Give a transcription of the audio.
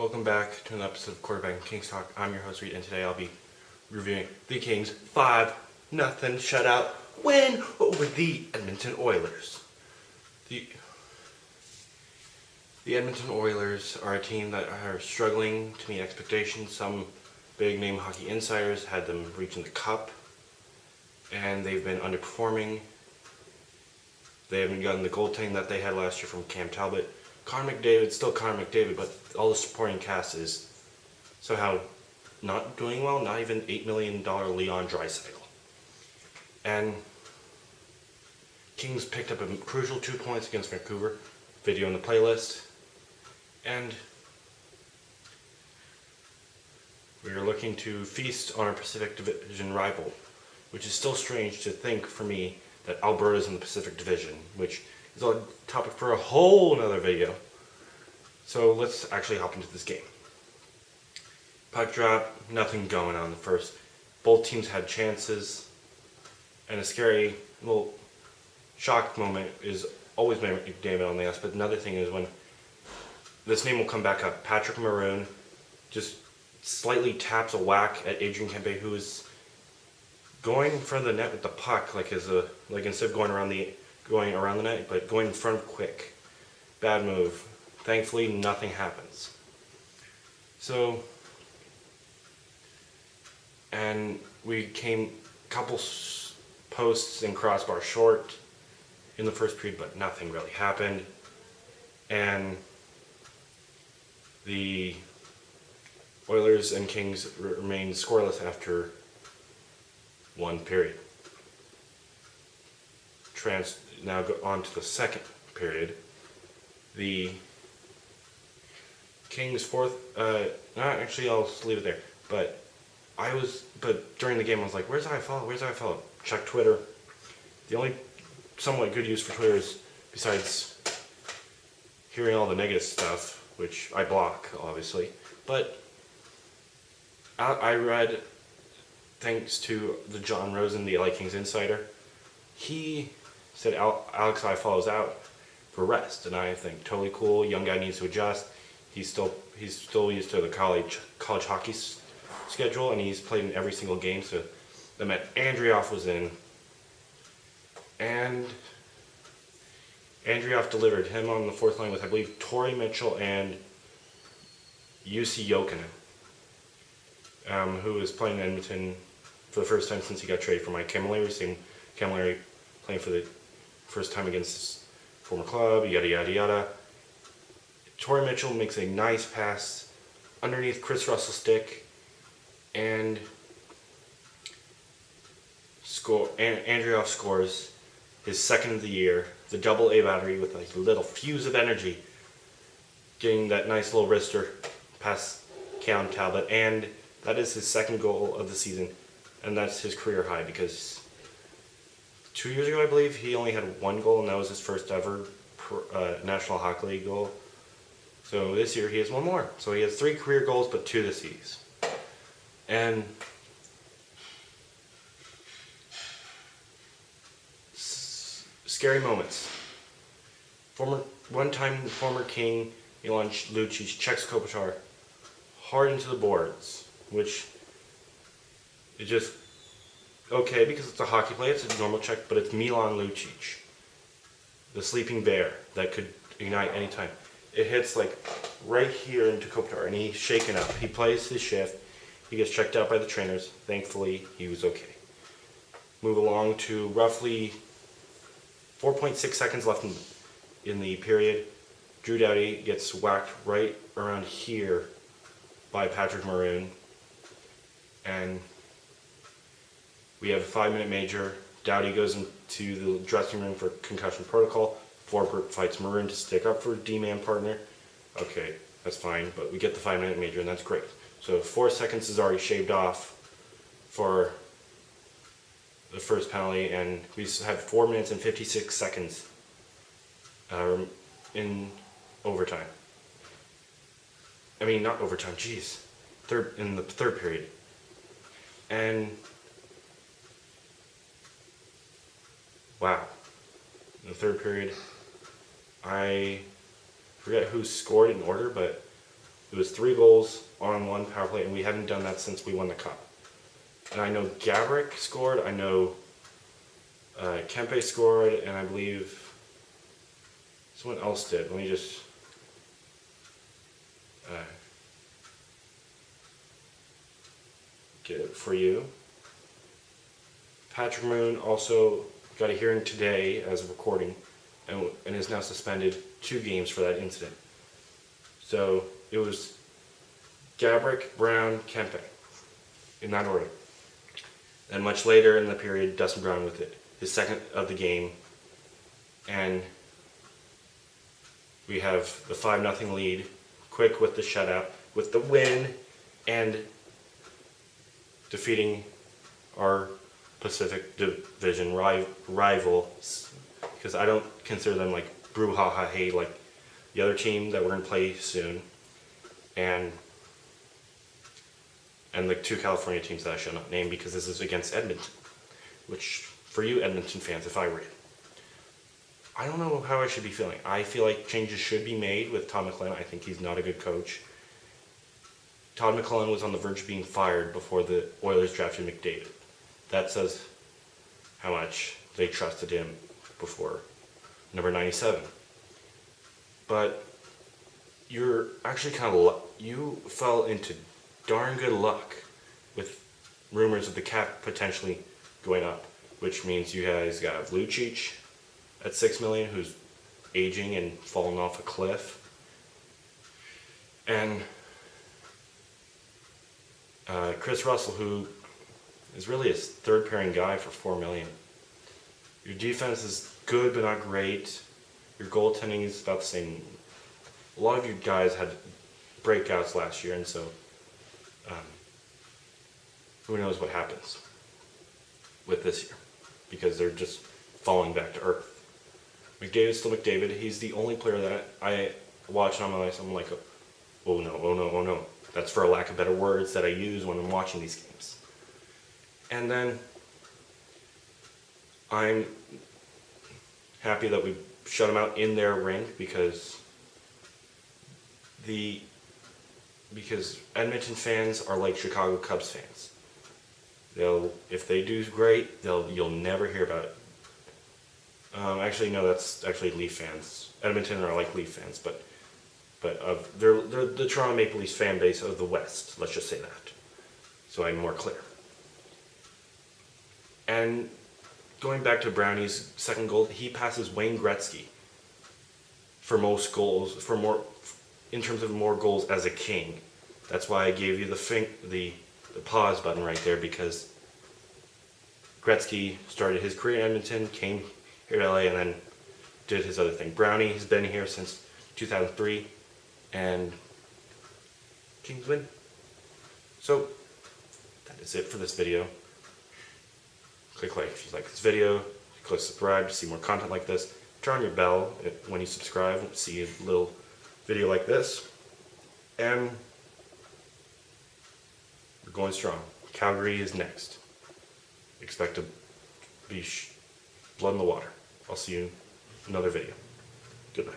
Welcome back to an episode of Quarterback Kings Talk. I'm your host Reed, and today I'll be reviewing the Kings 5-0 shutout win over the Edmonton Oilers. The Edmonton Oilers are a team that are struggling to meet expectations. Some big name hockey insiders had them reaching the cup, and they've been underperforming. They haven't gotten the goaltending that they had last year from Cam Talbot. Connor McDavid's still Connor McDavid, but all the supporting cast is somehow not doing well, not even $8 million Leon Draisaitl. And Kings picked up a crucial 2 points against Vancouver, video in the playlist, and we are looking to feast on our Pacific Division rival, which is still strange to think for me that Alberta is in the Pacific Division, which is a topic for a whole nother video. So let's actually hop into this game. Puck drop, nothing going on in the first. Both teams had chances, and a scary little shock moment is always McDavid on the ice, but another thing is when this name will come back up. Patrick Maroon just slightly taps a whack at Adrian Kempe, who is going in front of the net with the puck, like instead of going around the net, but going in front quick. Bad move. Thankfully, nothing happens. So, and we came a couple posts and crossbar short in the first period, but nothing really happened. And the Oilers and Kings remained scoreless after one period. Now go on to the second period. The Kings fourth. Actually, I'll leave it there. But during the game, I was like, "Where's IFL? Where's IFL?" Check Twitter. The only somewhat good use for Twitter is, besides hearing all the negative stuff, which I block, obviously. But I read, thanks to the John Rosen, the LA Kings insider, he said Alex IFL is out for rest, and I think totally cool. Young guy needs to adjust. He's still used to the college hockey schedule, and he's played in every single game. So that meant Andrioff was in, and Andrioff delivered him on the fourth line with, I believe, Torrey Mitchell and UC Jokinen, who is playing in Edmonton for the first time since he got traded for Mike Camilleri. Same Camilleri playing for the first time against his former club, yada yada yada. Torrey Mitchell makes a nice pass underneath Chris Russell's stick, and Andrioff scores his second of the year, the double A battery with a little fuse of energy, getting that nice little wrister past Cam Talbot, and that is his second goal of the season, and that's his career high, because 2 years ago, I believe, he only had one goal, and that was his first ever National Hockey League goal. So this year he has one more. So he has 3 career goals, but 2 this season. And scary moments. One-time former King Milan Lucic checks Kopitar hard into the boards, which is just okay because it's a hockey play. It's a normal check, but it's Milan Lucic, the sleeping bear that could ignite anytime. It hits like right here into Kopitar, and he's shaken up. He plays his shift. He gets checked out by the trainers. Thankfully, he was okay. Move along to roughly 4.6 seconds left in the period. Drew Doughty gets whacked right around here by Patrick Maroon, and we have a 5-minute major. Doughty goes into the dressing room for concussion protocol. Forbert fights Maroon to stick up for D-man partner. Okay, that's fine, but we get the 5-minute major, and that's great. So 4 seconds is already shaved off for the first penalty, and we have 4 minutes and 56 seconds in overtime. I mean, not overtime, jeez. In the third period. And wow. In the third period, I forget who scored in order, but It was 3 goals on 1 power play, and we hadn't done that since we won the cup. And I know Gabrick scored, I know Kempe scored, and I believe someone else did. Let me just get it for you. Patrick Moon also got a hearing today as of recording, and is now suspended 2 games for that incident. So it was Gabrick, Brown, Kempe, in that order. And much later in the period, Dustin Brown with it, his second of the game, and we have the 5-0 lead. Quick with the shutout, with the win, and defeating our Pacific Division rivals, because I don't consider them like brouhaha hey like the other team that we're going to play soon, and the 2 California teams that I shall not name because this is against Edmonton, which for you Edmonton fans, if I were it, I don't know how I should be feeling. I feel like changes should be made with Todd McLellan. I think he's not a good coach. Todd McLellan was on the verge of being fired before the Oilers drafted McDavid. That says how much they trusted him before number 97. But you're actually kind of you fell into darn good luck with rumors of the cap potentially going up, which means you guys got Lucic at $6 million, who's aging and falling off a cliff, and Chris Russell, who is really a third pairing guy for $4 million. Your defense is good but not great. Your goaltending is about the same. A lot of you guys had breakouts last year, and so who knows what happens with this year, because they're just falling back to earth. McDavid's still McDavid. He's the only player that I watch on my life. I'm like, oh no, oh no, oh no. That's for a lack of better words that I use when I'm watching these games. And then I'm happy that we shut them out in their rink because Edmonton fans are like Chicago Cubs fans. If they do great, you'll never hear about it. Actually, no, that's actually Leaf fans. Edmonton are like Leaf fans, but they're the Toronto Maple Leafs fan base of the West. Let's just say that, so I'm more clear. And going back to Brownie's second goal, he passes Wayne Gretzky for most goals, in terms of more goals as a King. That's why I gave you the pause button right there, because Gretzky started his career in Edmonton, came here to LA, and then did his other thing. Brownie has been here since 2003, and Kings win. So that is it for this video. Click like if you like this video. Click subscribe to see more content like this. Turn on your bell when you subscribe. See a little video like this. And we're going strong. Calgary is next. Expect to be blood in the water. I'll see you in another video. Goodbye.